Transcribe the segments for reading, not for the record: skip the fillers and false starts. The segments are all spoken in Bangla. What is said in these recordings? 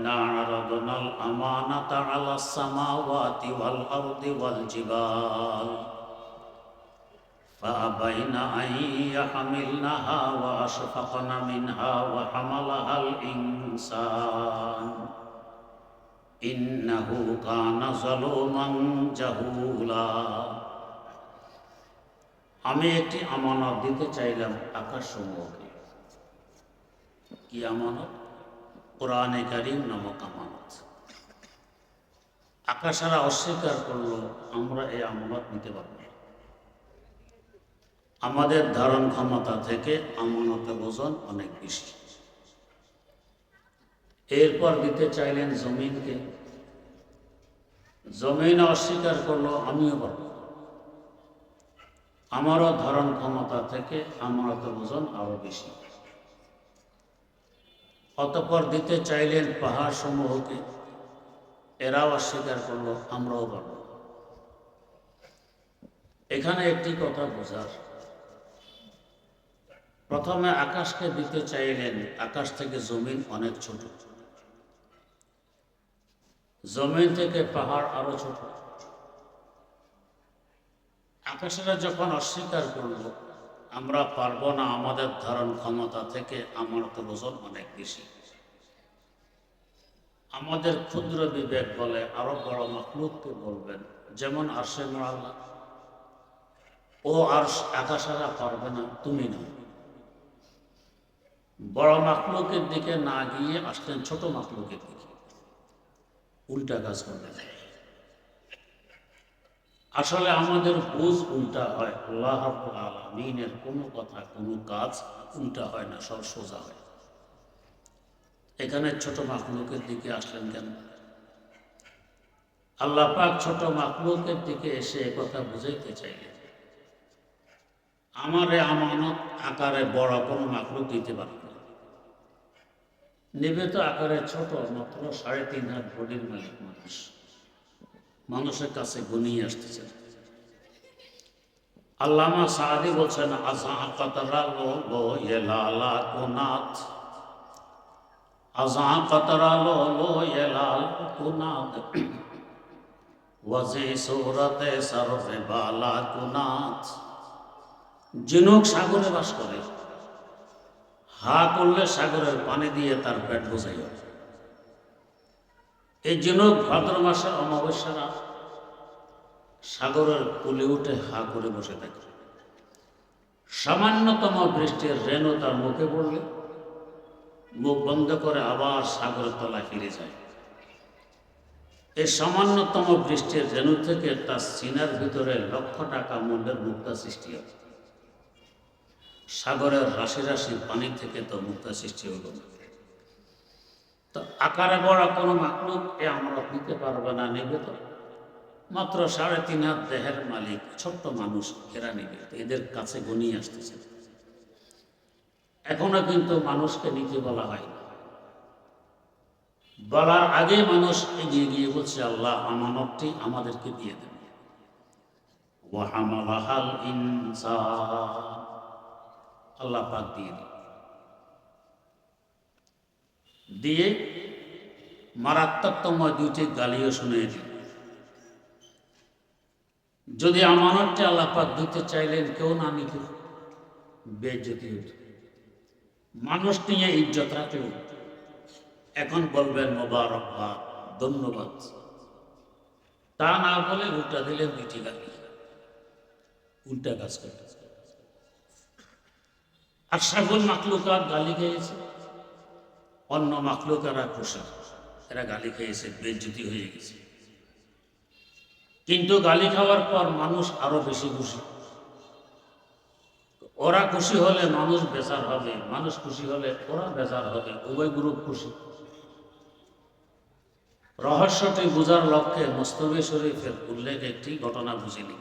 ইন্না আরাদনাল আমানাতা আলাস সামাওয়াতি ওয়াল আরদি ওয়াল জিবাল ফাআবাইনা আন ইয়াহমিলনাহা ওয়া আশফাকনা মিনহা ওয়া হামালাহাল ইনসান ইন্নাহু কানা যালুমান জাহুলা। আমি একটি আমানত দিতে চাইলাম আকাশসমূহকে। কি আমানত? কোরআনে কারীম নামক আমানত। আকাশেরা অস্বীকার করলো, আমরা এই আমানত নিতে পারব না। আমাদের ধারণ ক্ষমতা থেকে আমানতের ওজন অনেক বেশি। এরপর দিতে চাইলেন জমিনকে। জমিন অস্বীকার করলো, আমিও পারব। আমারও ধারণ ক্ষমতা থেকে আমানতের ওজন আরো বেশি। অতঃপর দিতে চাইলেন পাহাড় সমূহকে। এরাও অস্বীকার করলো, আমরাও পারব। এখানে একটি কথা বোঝার, প্রথমে আকাশকে দিতে চাইলেন, আকাশ থেকে জমিন অনেক ছোট, জমিন থেকে পাহাড় আরো ছোট। আকাশেরা যখন অস্বীকার করল আমরা পারবো না, আমাদের ধারণ ক্ষমতা থেকে আমানতের ওজন অনেক বেশি, আমাদের ক্ষুদ্র বিবেক বলে আরো বড় মাখলুককে বলবেন, যেমন আরশে মুআল্লা। ও আরশ, আকাশেরা পারবে না, তুমি না। বড় মাখলুকের দিকে না গিয়ে আসলেন ছোট মাখলুকের দিকে। উল্টা কাজ করবে। আসলে আমাদের বুঝ উল্টা হয়। আল্লাহ রাব্বুল আলামিনের কোনো কথা, কোনো কাজ উল্টা হয় না, সব সোজা হয়। এখানে ছোট মাখলুকের দিকে আসলেন কেন? আল্লাহ পাক ছোট মাখলুকের দিকে এসে একথা বুঝাইতে চাইলেন, আমারে আমানত আকারে বড় কোনো মাখলুক দিতে পারবে না। নেবে তো আকারে ছোট, মাত্র 3.5 হাত বডির মালিক মানুষ। মানুষের কাছে গুনিয়ে আসতেছে। আল্লামা সাদি বলছেন, আযা কাতরা লো ইলালা কুনাত, আযা কাতরা লো ইলাল কুনাত, ওয়াজি সূরাতে সরফে বালা কুনাত। জিনুক সাগরে বাস করে, হা করলে সাগরের পানি দিয়ে তার পেট বোঝাই হয়। এই জিনুক ভাদ্র মাসের অমাবস্যা রাত সাগরের কুলে উঠে হা করে বসে থাকে। সামান্যতম বৃষ্টির রেণু তার মুখে পড়লে মুখ বন্ধ করে আবার সাগরের তলায় ফিরে যায়। এই সামান্যতম বৃষ্টির রেণু থেকে তার সিনার ভিতরে লক্ষ টাকা মূল্যের মুক্তা সৃষ্টি হয়। সাগরের রাশি রাশি পানি থেকে তো মুক্তা সৃষ্টি হলো না। তো আকারে বড় কোনো মাখলুক এ আমরা নিতে পারবে না। নেবে তো মাত্র 3.5 হাত দেহের মালিক ছোট্ট মানুষ, এরা নেবে। এদের কাছে গনিয়ে আসতেছে। এখনো কিন্তু মানুষকে নিতে বলা হয়, বলার আগে মানুষ এগিয়ে গিয়ে বলছে, আল্লাহ আমানতটি আমাদেরকে দিয়ে দেন। ওয়া হামালাহাল ইনসান, আল্লাহ পাক দিয়ে দেন। দিয়ে মারাত্মকতম 2টি গালিও শুনিয়ে দিন। যদি আমানতটি আল্লাহ পাক দিতে চাইলেন, কেউ না নিত, বেইজ্জতি হতো। মানুষ নিয়ে ইজ্জত রাখল, এখন বলবেন মোবারকবাদ, ধন্যবাদ। তা না বলে উল্টা দিলেন 2টি গালি। উল্টা কাজ করতে। আর সকল মাখলুকাত গালি খেয়েছে, অন্য মাখলুকেরা খুশি, এরা গালি খেয়েছে, বেইজ্জতি হয়ে গেছে। কিন্তু গালি খাওয়ার পর মানুষ আরো বেশি খুশি। ওরা খুশি হলে মানুষ বেজার হবে, মানুষ খুশি হলে ওরা বেজার হবে, উভয় গ্রুপ খুশি। রহস্যটি বোঝার লক্ষ্যে মুস্তাফা শরীফের উল্লেখ একটি ঘটনা বুঝিনি।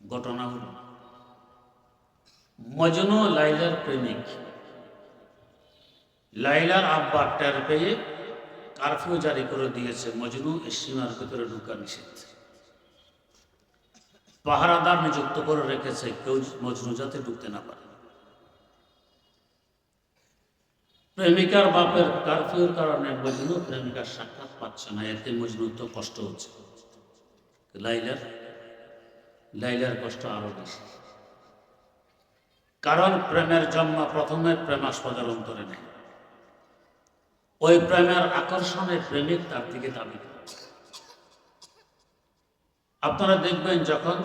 ঘটনা হল, মজনু লাইলার প্রেমিক। লাইলার আব্বা টের পেয়ে কারফিউ জারি করে দিয়েছে, মজনু এই সীমার ভিতরে ঢুকা নিষেধ। পাহারাদার নিযুক্ত করে রেখেছে, কেউ মজনু যাতে ঢুকতে না পারে। প্রেমিকার বাপের কারফিউর কারণে মজনু প্রেমিকার সাক্ষাৎ পাচ্ছে না, এতে মজনুর তো কষ্ট হচ্ছে। লাইলার লাইলার কষ্ট আরো বেশি, কারণ প্রেমের জন্ম প্রথমে প্রেমাস্পদের অন্তরে নেই। ওই প্রেমের আকর্ষণে প্রেমিক তার দিকে দাবি করে। আপনারা দেখবেন যখন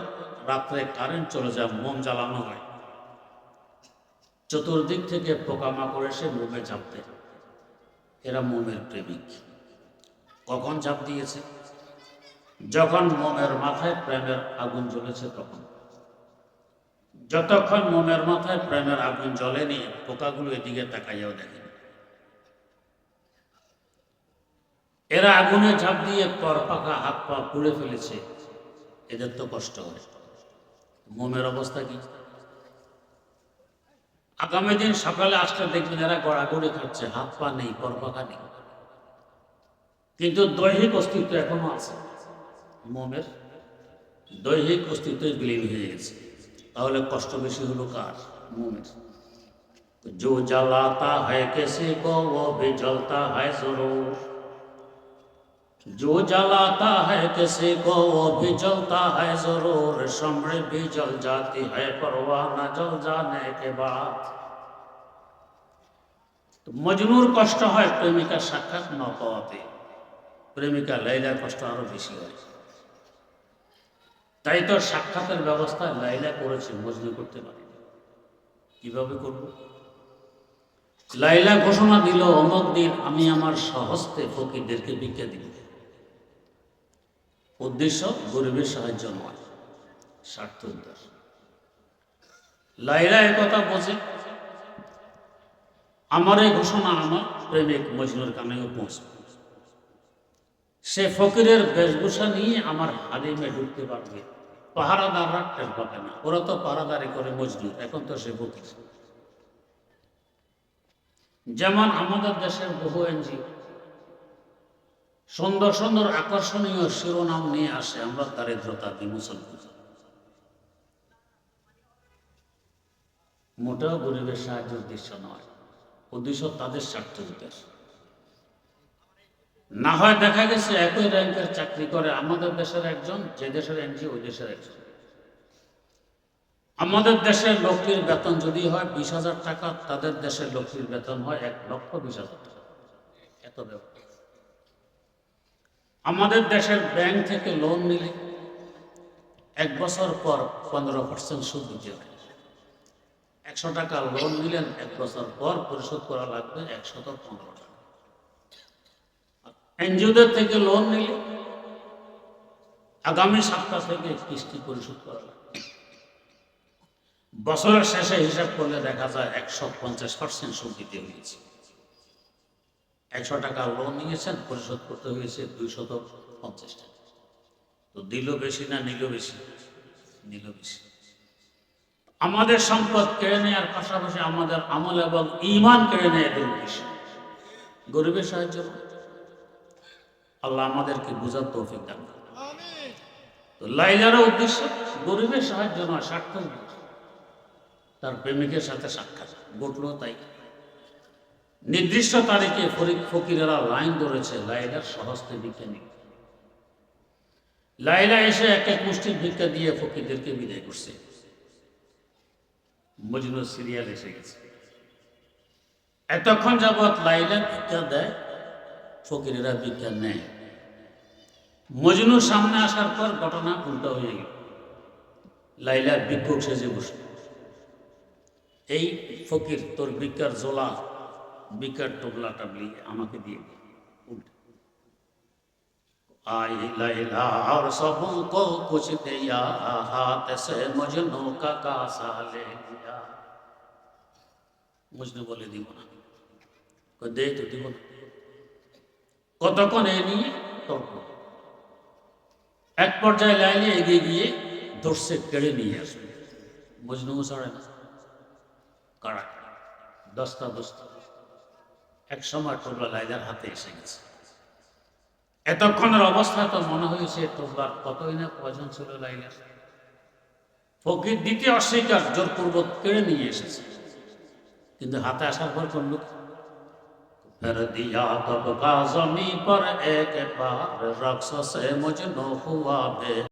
রাত্রে কারেন্ট চলে যায়, মোম জ্বালানো হয়, চতুর্দিক থেকে পোকামাকড় এসে মোমে ঝাঁপ দেয়। এরা মোমের প্রেমিক। কখন ঝাঁপ দিয়েছে? যখন মোমের মাথায় প্রেমের আগুন জ্বলেছে তখন। যতক্ষণ মোমের মাথায় প্রেমের আগুন জ্বলেনি, পোকাগুলো এদিকে তাকাইয়াও দেখে। এরা আগুনে ঝাঁপ দিয়ে পর পাকা হাত পা পুড়ে ফেলেছে, এদের তো কষ্ট হয়। মোমের অবস্থা কি? আগামী দিন সকালে আসলে দেখবেন এরা গড়াগড়ি খাচ্ছে, হাত পা নেই, পর পাকা নেই, কিন্তু দৈহিক অস্তিত্ব এখনো আছে। মোমের দৈহিক অস্তিত্ব বিলীন হয়ে গেছে। তাহলে কষ্ট বেশি হলো কার? মোমের। जो जलाता है किसी को वो भी जलता है जरूर, जो जलाता है किसी को वो भी जलता है जरूर, शम्र भी जल जाती है परवाना जल जाने के बाद। तो मजनूर कष्ट है प्रेमिका साक्षाৎ न पाওয়াতে, প্রেমিকা লাইলার কষ্ট আরো বেশি হয়। তাই তো সাক্ষাতের ব্যবস্থা লাইলা করেছে, মজনু করতে পারে। কিভাবে করব? লাইলা ঘোষণা দিল, অমুক দিন আমি আমার স্বহস্তে ফকিরদেরকে ভিক্ষা দিব। উদ্দেশ্য গরিবের সাহায্য নয়, স্বার্থ উদ্দেশ্য। লাইলা একথা বোঝে, আমার এই ঘোষণা আমার প্রেমিক মজনুর কানেও পৌঁছবে। সে ফকিরের বেশভূষা নিয়ে আমার হারিমে ঢুকতে পারবে, পাহারাদাররা টের পাবে না। ওরা তো পাহারাদারি করে মজনু, এখন তো সে ফকির। যেমন আমাদের দেশের বহু এনজিও সুন্দর সুন্দর আকর্ষণীয় শিরোনাম নিয়ে আসে, আমরা দারিদ্রতা বিমোচন করি। মোটেও গরিবের সাহায্যের উদ্দেশ্য নয়, উদ্দেশ্য তাদের স্বার্থ উদ্দেশ্য। না হয় দেখা গেছে একই র্যাঙ্কের চাকরি করে আমাদের দেশের একজন, যে দেশের এনজিও ওই দেশের একজন। আমাদের দেশের লোকটির বেতন যদি হয় 20,000 টাকা, তাদের দেশের লোকটির বেতন হয় 1,20,000 টাকা। এত ব্যাপার। আমাদের দেশের ব্যাংক থেকে লোন নিলে 1 বছর পর 15% সুদ দিতে হয়। 100 টাকা লোন নিলেন, 1 বছর পর পরিশোধ করা লাগবে 115 টাকা। এনজিওদের থেকে লোন নিলে আগামী সপ্তাহ থেকে কিস্তি পরিশোধ করা লাগবে। বছরের শেষে হিসাব করলে দেখা যায় 150% সুদ দিতে হয়েছে। 100 টাকা লোন নিয়েছেন, পরিশোধ করতে হয়েছে 250 টাকা। তো দিল বেশি না নিল বেশি? নিল বেশি। আমাদের সম্পদ কেড়ে নেওয়ার পাশাপাশি আমাদের আমল এবং ঈমান কেড়ে নেয় এদের উদ্দেশ্য। গরিবের সাহায্য। আল্লাহ আমাদেরকে বুঝার তৌফিক দান করুন। তো লাইলারও উদ্দেশ্য গরিবের সাহায্য নয়, স্বার্থ উদ্দেশ্য। তার প্রেমিকের সাথে সাক্ষাৎ ঘটলো, তাই নির্দিষ্ট তারিখে ফকিরেরা লাইন ধরেছে লাইলার স্বহস্তে ভিক্ষা নিতে। লাইলা এসে এক এক মুষ্টি ভিক্ষা দিয়ে ফকিরদেরকে বিদায় করছে। মজনুর সিরিয়াল এসে গেছে। এতক্ষণ যাবৎ লাইলা ভিক্ষা দেয়, ফকিরেরা ভিক্ষা নেয়। মজনুর সামনে আসার পর ঘটনা উল্টো হয়ে গেল। লাইলা ভিক্ষুক সেজে বসল। এই ফকির, তোর ভিক্ষার জোলা, ভিক্ষার টোপলা টাবলি আমাকে দিয়ে উল্টে। आई लैला और सबको कुछ दिया, हाथ से मजनू का कासा ले लिया। মজনু বলে দিব না, দে তো দিব না। কতক্ষণ এ নিয়ে তর্ক। এক পর্যায়ে লাইনে এগিয়ে গিয়ে ধরছে, কেড়ে নিয়ে আসবে। মজনু ছাড়ে না, কাড়া দস্তা দস্তা। এক সময় টোপলা লাইলার হাতে এসে গেছে। এতক্ষণের অবস্থা তো মনে হয়েছে টোপলার কতই না প্রয়োজন ছিল লাইলার। ফকির দিতে অস্বীকার, জোরপূর্বক কেড়ে নিয়ে এসেছে। কিন্তু হাতে আসার পর করল कर दिया तब का जमी पर एक बार रक्स से मुझ नो हुआ बे